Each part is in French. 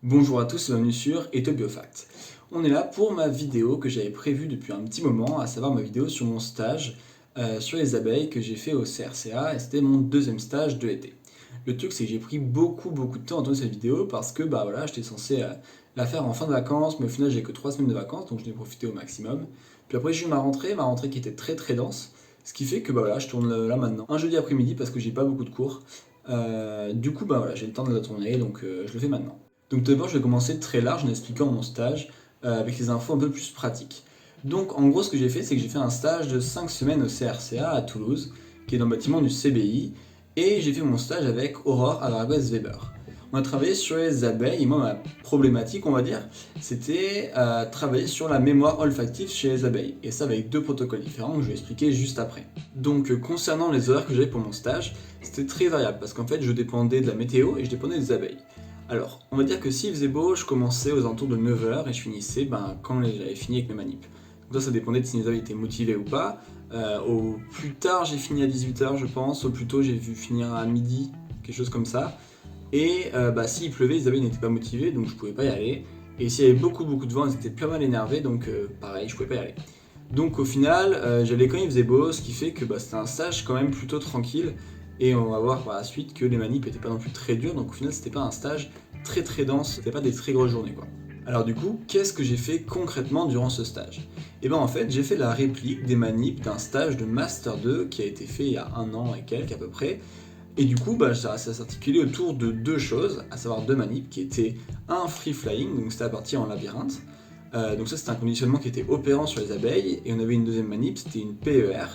Bonjour à tous et bienvenue sur Ethobiofact. On est là pour ma vidéo que j'avais prévue depuis un petit moment, à savoir ma vidéo sur mon stage sur les abeilles que j'ai fait au CRCA et c'était mon deuxième stage de l'été. Le truc c'est que j'ai pris beaucoup de temps à tourner cette vidéo parce que voilà, j'étais censé la faire en fin de vacances, mais au final j'ai que 3 semaines de vacances donc je n'ai profité au maximum. Puis après j'ai eu ma rentrée qui était très dense, ce qui fait que voilà, je tourne là maintenant un jeudi après-midi parce que j'ai pas beaucoup de cours. Voilà, j'ai le temps de la tourner donc je le fais maintenant. Donc tout d'abord, je vais commencer très large en expliquant mon stage avec les infos un peu plus pratiques. Donc en gros, ce que j'ai fait, c'est que j'ai fait un stage de 5 semaines au CRCA à Toulouse, qui est dans le bâtiment du CBI, et j'ai fait mon stage avec Aurore Avarguez-Weber. On a travaillé sur les abeilles, et moi, ma problématique, on va dire, c'était travailler sur la mémoire olfactive chez les abeilles, et ça avec deux protocoles différents que je vais expliquer juste après. Donc concernant les horaires que j'avais pour mon stage, c'était très variable, parce qu'en fait, je dépendais de la météo et je dépendais des abeilles. Alors, on va dire que s'il faisait beau, je commençais aux alentours de 9h et je finissais quand j'avais fini avec mes manips. Donc ça dépendait de si les abeilles étaient motivés ou pas. Au plus tard, j'ai fini à 18h, je pense. Au plus tôt, j'ai vu finir à midi, quelque chose comme ça. Et s'il pleuvait, les abeilles n'étaient pas motivées, donc je pouvais pas y aller. Et s'il y avait beaucoup de vent, elles étaient pas mal énervées, donc pareil, je pouvais pas y aller. Donc au final, j'allais quand il faisait beau, ce qui fait que c'était un stage quand même plutôt tranquille. Et on va voir par la suite que les manips n'étaient pas non plus très durs, donc au final c'était pas un stage très dense, c'était pas des très grosses journées quoi. Alors du coup, qu'est-ce que j'ai fait concrètement durant ce stage? Et en fait, j'ai fait la réplique des manips d'un stage de Master 2 qui a été fait il y a 1 an et quelques à peu près. Et du coup, ça s'articulait autour de deux choses, à savoir deux manips qui étaient un free flying, donc c'était à partir en labyrinthe. Donc ça c'était un conditionnement qui était opérant sur les abeilles, et on avait une deuxième manip, c'était une PER,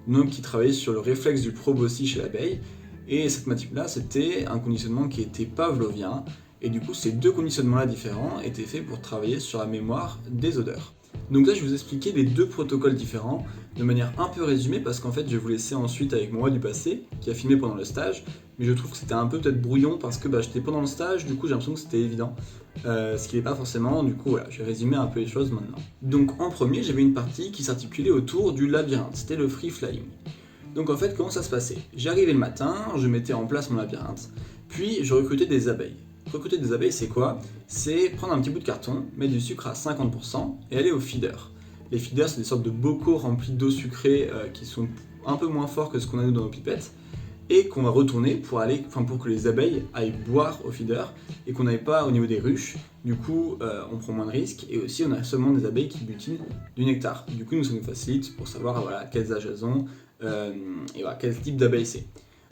donc qui travaillait sur le réflexe du proboscis chez l'abeille. Et cette manip-là, c'était un conditionnement qui était pavlovien, et du coup, ces deux conditionnements-là différents étaient faits pour travailler sur la mémoire des odeurs. Donc là, je vais vous expliquer les deux protocoles différents de manière un peu résumée, parce qu'en fait, je vais vous laisser ensuite avec mon roi du passé, qui a filmé pendant le stage, mais je trouve que c'était un peu peut-être brouillon, parce que j'étais pendant le stage, du coup j'ai l'impression que c'était évident, ce qui n'est pas forcément, du coup voilà, je vais résumer un peu les choses maintenant. Donc en premier, j'avais une partie qui s'articulait autour du labyrinthe, c'était le free flying. Donc en fait, comment ça se passait? J'arrivais le matin, je mettais en place mon labyrinthe, puis je recrutais des abeilles. Recruter des abeilles, c'est quoi? C'est prendre un petit bout de carton, mettre du sucre à 50% et aller au feeder. Les feeders, c'est des sortes de bocaux remplis d'eau sucrée qui sont un peu moins forts que ce qu'on a nous dans nos pipettes et qu'on va retourner pour que les abeilles aillent boire au feeder et qu'on n'aille pas au niveau des ruches. Du coup, on prend moins de risques et aussi on a seulement des abeilles qui butinent du nectar. Du coup, ça nous facilite pour savoir quels âges elles ont et quel type d'abeille c'est.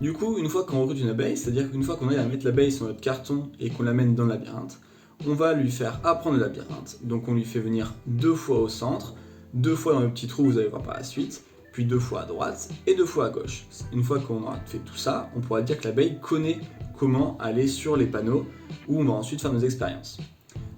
Du coup, une fois qu'on recrute une abeille, c'est-à-dire qu'une fois qu'on aille à mettre l'abeille sur notre carton et qu'on l'amène dans le labyrinthe, on va lui faire apprendre le labyrinthe. Donc on lui fait venir 2 fois au centre, 2 fois dans le petit trou, vous allez voir par la suite, puis 2 fois à droite et 2 fois à gauche. Une fois qu'on aura fait tout ça, on pourra dire que l'abeille connaît comment aller sur les panneaux où on va ensuite faire nos expériences.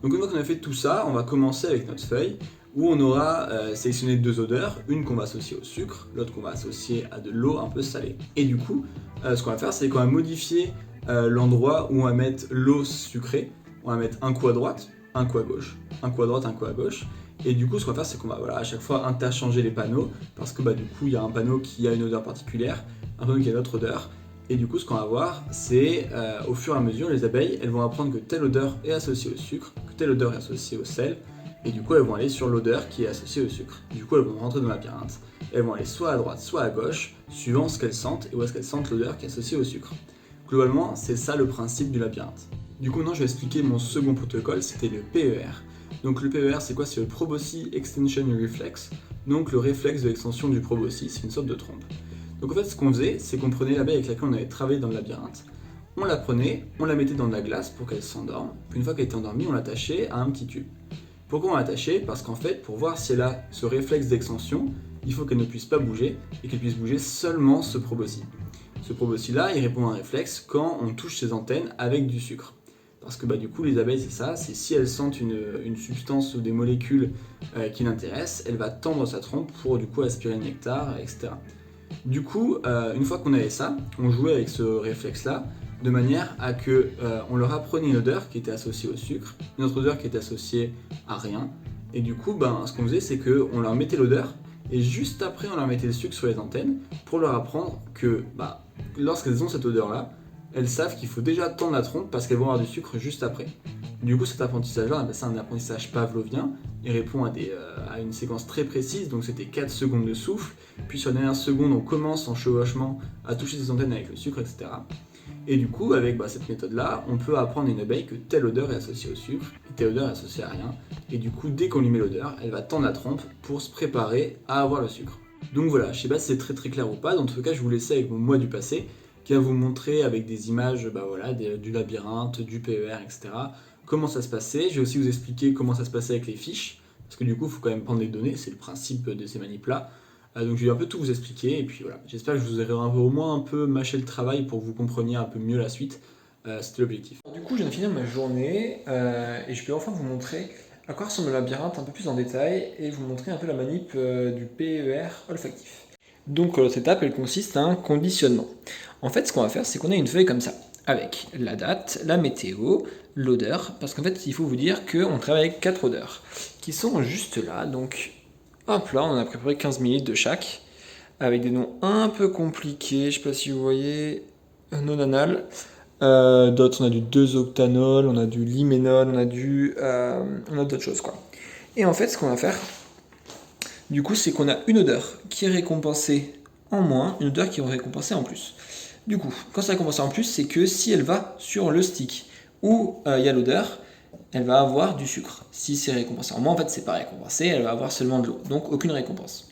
Donc une fois qu'on a fait tout ça, on va commencer avec notre feuille où on aura sélectionné 2 odeurs, une qu'on va associer au sucre, l'autre qu'on va associer à de l'eau un peu salée. Et du coup, ce qu'on va faire, c'est qu'on va modifier l'endroit où on va mettre l'eau sucrée. On va mettre un coup à droite, un coup à gauche, un coup à droite, un coup à gauche. Et du coup, ce qu'on va faire, c'est qu'on va à chaque fois interchanger les panneaux, parce que du coup, il y a un panneau qui a une odeur particulière, un panneau qui a une autre odeur. Et du coup, ce qu'on va voir, c'est au fur et à mesure, les abeilles, elles vont apprendre que telle odeur est associée au sucre, que telle odeur est associée au sel, et du coup, elles vont aller sur l'odeur qui est associée au sucre. Du coup, elles vont rentrer dans le labyrinthe, elles vont aller soit à droite, soit à gauche, suivant ce qu'elles sentent et où est-ce qu'elles sentent l'odeur qui est associée au sucre. Globalement, c'est ça le principe du labyrinthe. Du coup, maintenant, je vais expliquer mon second protocole, c'était le PER. Donc le PER, c'est quoi? C'est le Proboscis Extension Reflex, donc le réflexe de l'extension du proboscis, c'est une sorte de trompe. Donc en fait, ce qu'on faisait, c'est qu'on prenait l'abeille avec laquelle on avait travaillé dans le labyrinthe, on la prenait, on la mettait dans de la glace pour qu'elle s'endorme, puis une fois qu'elle était endormie, on l'attachait à un petit tube. Pourquoi on l'attachait? Parce qu'en fait, pour voir si elle a ce réflexe d'extension, il faut qu'elle ne puisse pas bouger, et qu'elle puisse bouger seulement ce proboscis. Ce proboscis-là, il répond à un réflexe quand on touche ses antennes avec du sucre. Parce que du coup, les abeilles, c'est ça, c'est si elles sentent une substance ou des molécules qui l'intéressent, elle va tendre sa trompe pour du coup aspirer le nectar, etc. Du coup, une fois qu'on avait ça, on jouait avec ce réflexe-là, de manière à que on leur apprenait une odeur qui était associée au sucre, une autre odeur qui était associée à rien, et du coup, ce qu'on faisait, c'est qu'on leur mettait l'odeur, et juste après, on leur mettait le sucre sur les antennes, pour leur apprendre que lorsqu'elles ont cette odeur-là, elles savent qu'il faut déjà tendre la trompe parce qu'elles vont avoir du sucre juste après. Du coup, cet apprentissage-là, on appelle ça un apprentissage pavlovien. Il répond à une séquence très précise, donc c'était 4 secondes de souffle, puis sur la dernière seconde, on commence en chevauchement à toucher ses antennes avec le sucre, etc. Et du coup, avec cette méthode-là, on peut apprendre à une abeille que telle odeur est associée au sucre, et telle odeur est associée à rien. Et du coup, dès qu'on lui met l'odeur, elle va tendre la trompe pour se préparer à avoir le sucre. Donc voilà, je sais pas si c'est très très clair ou pas, dans tout cas, je vais vous laisser avec mon moi du passé, qui va vous montrer avec des images du labyrinthe, du PER, etc., comment ça se passait. Je vais aussi vous expliquer comment ça se passait avec les fiches, parce que du coup, il faut quand même prendre les données, c'est le principe de ces manips-là. Donc je vais un peu tout vous expliquer, et puis voilà, j'espère que je vous aurai au moins un peu mâché le travail pour que vous compreniez un peu mieux la suite. C'était l'objectif. Du coup, je viens de finir ma journée et je peux enfin vous montrer à quoi ressemble le labyrinthe un peu plus en détail et vous montrer un peu la manip du PER olfactif. Donc, cette étape, elle consiste à un conditionnement. En fait, ce qu'on va faire, c'est qu'on a une feuille comme ça, avec la date, la météo, l'odeur, parce qu'en fait, il faut vous dire qu'on travaille avec 4 odeurs qui sont juste là. Donc, hop là, on a à peu près 15 ml de chaque, avec des noms un peu compliqués. Je sais pas si vous voyez, nonanal. D'autres, on a du 2-octanol, on a du liménol, on a d'autres choses quoi. Et en fait, ce qu'on va faire, du coup, c'est qu'on a une odeur qui est récompensée en moins, une odeur qui est récompensée en plus. Du coup, quand c'est récompensé en plus, c'est que si elle va sur le stick où il y a l'odeur, elle va avoir du sucre. Si c'est récompensé en moins, en fait, c'est pas récompensé, elle va avoir seulement de l'eau, donc aucune récompense.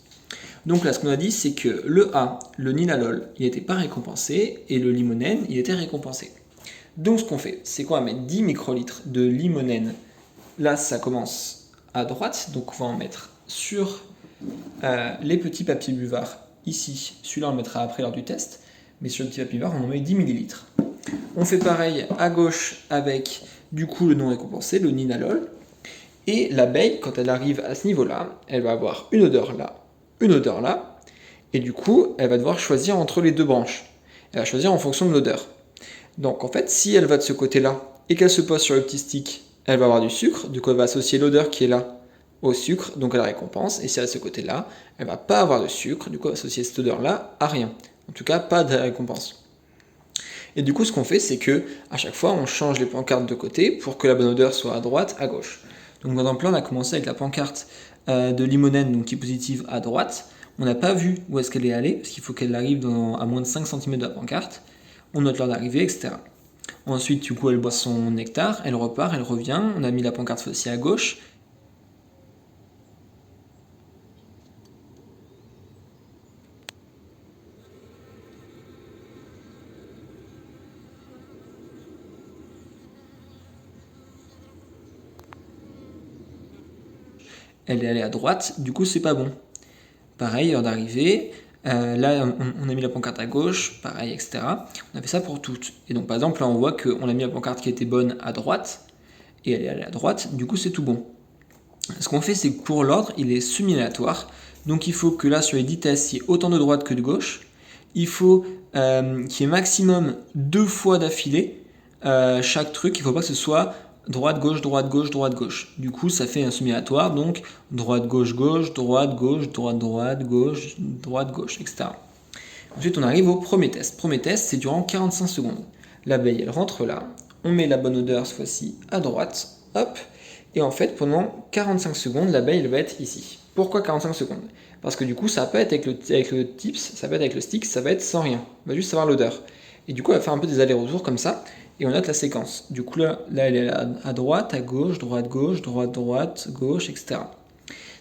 Donc là, ce qu'on a dit, c'est que le A, le nilalol, il n'était pas récompensé, et le limonène, il était récompensé. Donc ce qu'on fait, c'est qu'on va mettre 10 microlitres de limonène. Là, ça commence à droite, donc on va en mettre sur les petits papiers buvards. Ici, celui-là, on le mettra après lors du test, mais sur le petit papier buvard, on en met 10 millilitres. On fait pareil à gauche avec, du coup, le non récompensé, le nilalol. Et l'abeille, quand elle arrive à ce niveau-là, elle va avoir une odeur là, et du coup, elle va devoir choisir entre les deux branches. Elle va choisir en fonction de l'odeur. Donc en fait, si elle va de ce côté-là et qu'elle se pose sur le petit stick, elle va avoir du sucre, du coup elle va associer l'odeur qui est là au sucre, donc à la récompense, et si elle est de ce côté-là, elle va pas avoir de sucre, du coup elle va associer cette odeur-là à rien. En tout cas, pas de récompense. Et du coup, ce qu'on fait, c'est que à chaque fois, on change les pancartes de côté pour que la bonne odeur soit à droite, à gauche. Donc par exemple, là, on a commencé avec la pancarte de limonène, donc qui est positive à droite. On n'a pas vu où est-ce qu'elle est allée, parce qu'il faut qu'elle arrive à moins de 5 cm de la pancarte. On note l'heure d'arrivée, etc. Ensuite, du coup, elle boit son nectar, elle repart, elle revient. On a mis la pancarte aussi à gauche. Elle est allée à droite, du coup, c'est pas bon. Pareil, heure d'arrivée. Là, on a mis la pancarte à gauche, pareil, etc. On a fait ça pour toutes. Et donc, par exemple, là, on voit qu'on a mis la pancarte qui était bonne à droite, et elle est allée à droite, du coup, c'est tout bon. Ce qu'on fait, c'est que pour l'ordre, il est semi-aléatoire. Donc, il faut que là, sur les 10 tests, il y ait autant de droite que de gauche. Il faut qu'il y ait maximum 2 fois d'affilée chaque truc. Il ne faut pas que ce soit droite, gauche, droite, gauche, droite, gauche. Du coup, ça fait un semi-aléatoire, donc droite, gauche, gauche, droite, gauche, droite, droite, gauche, droite, gauche, etc. Ensuite, on arrive au premier test. Premier test, c'est durant 45 secondes. L'abeille, elle rentre là. On met la bonne odeur, cette fois-ci, à droite. Hop. Et en fait, pendant 45 secondes, l'abeille, elle va être ici. Pourquoi 45 secondes? Parce que du coup, ça va pas être avec le tips, ça va être avec le stick, ça va être sans rien. On va juste savoir l'odeur. Et du coup, elle va faire un peu des allers-retours comme ça. Et on note la séquence. Du coup, là elle est à droite, à gauche, droite, gauche, droite, droite, gauche, etc. Donc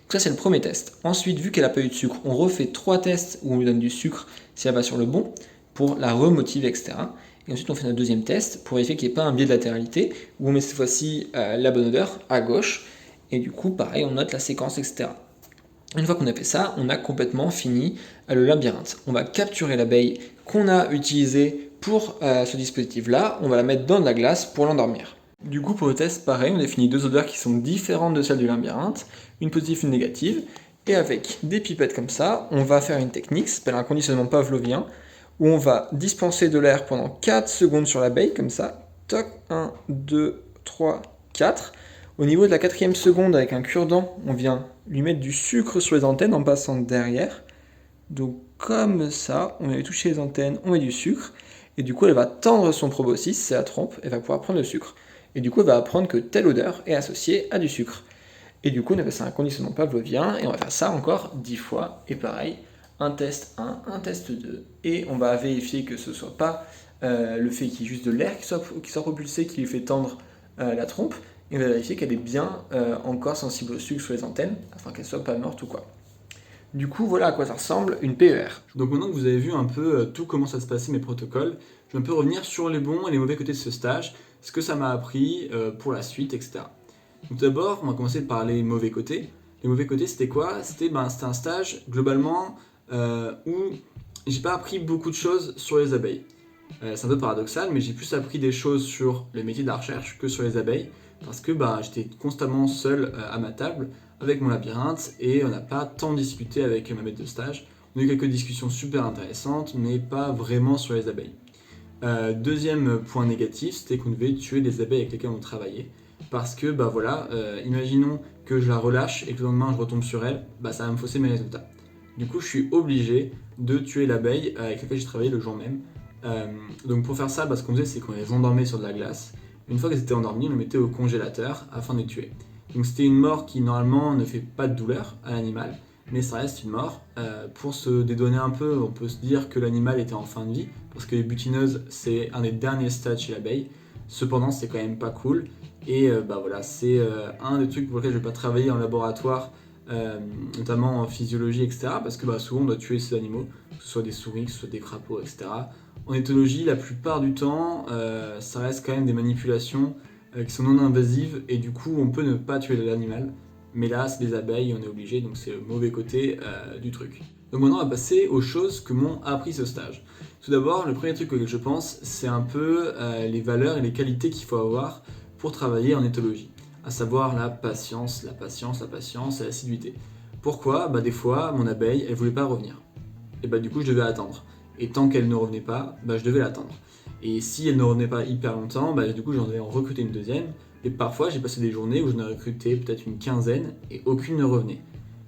ça, c'est le premier test. Ensuite, vu qu'elle n'a pas eu de sucre, on refait 3 tests où on lui donne du sucre si elle va sur le bon, pour la remotiver, etc. Et ensuite, on fait notre deuxième test pour vérifier qu'il n'y ait pas un biais de latéralité, où on met cette fois-ci la bonne odeur à gauche. Et du coup, pareil, on note la séquence, etc. Une fois qu'on a fait ça, on a complètement fini le labyrinthe. On va capturer l'abeille qu'on a utilisée pour ce dispositif-là. On va la mettre dans de la glace pour l'endormir. Du coup, pour le test, pareil, on définit 2 odeurs qui sont différentes de celles du labyrinthe, une positive, une négative. Et avec des pipettes comme ça, on va faire une technique, ça s'appelle un conditionnement pavlovien, où on va dispenser de l'air pendant 4 secondes sur l'abeille, comme ça. Toc, 1, 2, 3, 4. Au niveau de la 4e seconde, avec un cure-dent, on vient lui mettre du sucre sur les antennes en passant derrière. Donc comme ça, on vient lui toucher les antennes, on met du sucre. Et du coup, elle va tendre son proboscis, c'est la trompe, elle va pouvoir prendre le sucre. Et du coup, elle va apprendre que telle odeur est associée à du sucre. Et du coup, on appelle ça un conditionnement pavlovien, et on va faire ça encore 10 fois. Et pareil, un test 1, un test 2, et on va vérifier que ce ne soit pas le fait qu'il y ait juste de l'air qui soit propulsé, qui lui fait tendre la trompe, et on va vérifier qu'elle est bien encore sensible au sucre sur les antennes, afin qu'elle ne soit pas morte ou quoi. Du coup, voilà à quoi ça ressemble une PER. Donc maintenant que vous avez vu un peu tout comment ça se passait, mes protocoles, je vais un peu revenir sur les bons et les mauvais côtés de ce stage, ce que ça m'a appris pour la suite, etc. Donc d'abord, on va commencer par les mauvais côtés. Les mauvais côtés, c'était quoi? C'était un stage, globalement, où j'ai pas appris beaucoup de choses sur les abeilles. C'est un peu paradoxal, mais j'ai plus appris des choses sur le métier de la recherche que sur les abeilles, parce que j'étais constamment seul à ma table, avec mon labyrinthe, et on n'a pas tant discuté avec ma maître de stage. On a eu quelques discussions super intéressantes, mais pas vraiment sur les abeilles. Deuxième point négatif, c'était qu'on devait tuer les abeilles avec lesquelles on travaillait. Parce que, imaginons que je la relâche et que le lendemain je retombe sur elle, ça va me fausser mes résultats. Du coup, je suis obligé de tuer l'abeille avec laquelle j'ai travaillé le jour même. Donc pour faire ça, ce qu'on faisait, c'est qu'on les endormait sur de la glace. Une fois qu'elles étaient endormies, on les mettait au congélateur afin de les tuer. Donc c'était une mort qui normalement ne fait pas de douleur à l'animal, mais ça reste une mort. Pour se dédouaner un peu, on peut se dire que l'animal était en fin de vie, parce que les butineuses, c'est un des derniers stades chez l'abeille. Cependant, c'est quand même pas cool. Et c'est un des trucs pour lesquels je ne vais pas travailler en laboratoire, notamment en physiologie, etc. Parce que souvent on doit tuer ces animaux, que ce soit des souris, que ce soit des crapauds, etc. En éthologie, la plupart du temps, ça reste quand même des manipulations qui sont non invasives et du coup on peut ne pas tuer l'animal. Mais là, c'est des abeilles, on est obligé, donc c'est le mauvais côté du truc. Donc maintenant, on va passer aux choses que m'ont appris ce stage. Tout d'abord, le premier truc auquel je pense, c'est un peu les valeurs et les qualités qu'il faut avoir pour travailler en éthologie, à savoir la patience et l'assiduité. Pourquoi? Des fois, mon abeille, elle voulait pas revenir. Et du coup, je devais attendre. Et tant qu'elle ne revenait pas, je devais l'attendre. Et si elle ne revenait pas hyper longtemps, du coup, j'en devais en recruter une deuxième. Et parfois, j'ai passé des journées où j'en ai recruté peut-être une quinzaine et aucune ne revenait.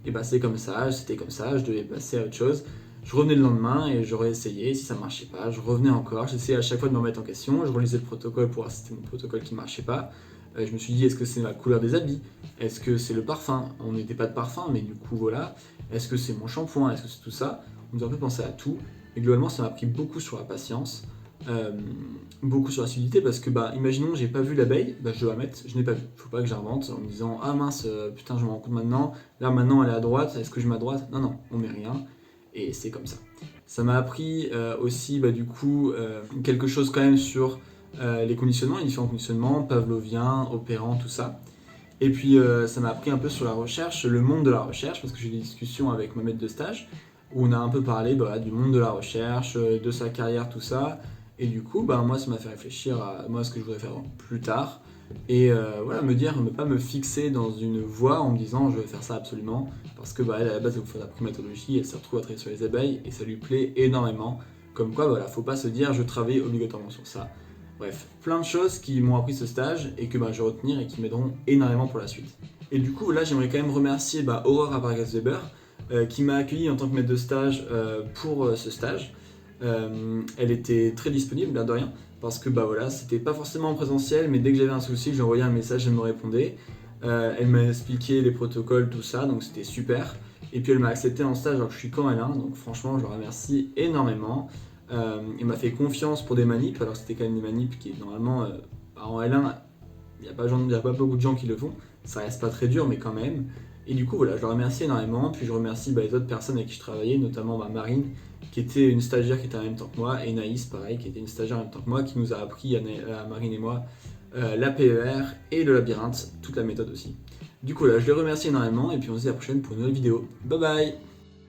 Et c'était comme ça, je devais passer à autre chose. Je revenais le lendemain et j'aurais essayé, si ça marchait pas, je revenais encore, j'essayais à chaque fois de me remettre en question, je relisais le protocole pour voir si c'était mon protocole qui marchait pas. Je me suis dit, est-ce que c'est la couleur des habits? Est-ce que c'est le parfum? On n'était pas de parfum, mais du coup voilà. Est-ce que c'est mon shampoing? Est-ce que c'est tout ça? On nous a un peu pensé à tout. Et globalement, ça m'a appris beaucoup sur la patience, beaucoup sur l'assiduité, parce que imaginons, j'ai pas vu l'abeille, je dois la mettre, je n'ai pas vu. Faut pas que j'invente en me disant, ah mince, putain, je me rends compte maintenant, là maintenant elle est à droite, est-ce que je mets à droite? Non, on met rien. Et c'est comme ça. Ça m'a appris aussi quelque chose quand même sur les conditionnements, les différents conditionnements, pavloviens, opérants, tout ça. Et puis ça m'a appris un peu sur la recherche, le monde de la recherche, parce que j'ai eu des discussions avec ma maître de stage, où on a un peu parlé du monde de la recherche, de sa carrière, tout ça. Et du coup, moi ça m'a fait réfléchir à ce que je voudrais faire plus tard. Et ne pas me fixer dans une voie en me disant je vais faire ça absolument, parce que elle à la base elle fait la primatologie, elle se retrouve à travailler sur les abeilles et ça lui plaît énormément. Comme quoi faut pas se dire je travaille obligatoirement sur ça. Bref, plein de choses qui m'ont appris ce stage et que je vais retenir et qui m'aideront énormément pour la suite. Et du coup là j'aimerais quand même remercier Aurore Apargas-Weber qui m'a accueilli en tant que maître de stage pour ce stage. Elle était très disponible, de rien, parce que c'était pas forcément en présentiel, mais dès que j'avais un souci, je lui envoyais un message, elle me répondait. Elle m'a expliqué les protocoles, tout ça, donc c'était super. Et puis elle m'a accepté en stage alors que je suis qu'en L1, donc franchement je la remercie énormément. Elle m'a fait confiance pour des manips, alors c'était quand même des manips qui normalement en L1, il n'y a pas beaucoup de gens qui le font, ça reste pas très dur mais quand même. Et du coup je la remercie énormément, puis je remercie les autres personnes avec qui je travaillais, notamment Marine, qui était une stagiaire qui était en même temps que moi, et Naïs pareil, qui était une stagiaire en même temps que moi, qui nous a appris à Marine et moi la PER et le labyrinthe, toute la méthode aussi. Du coup je les remercie énormément, et puis on se dit à la prochaine pour une nouvelle vidéo. Bye bye.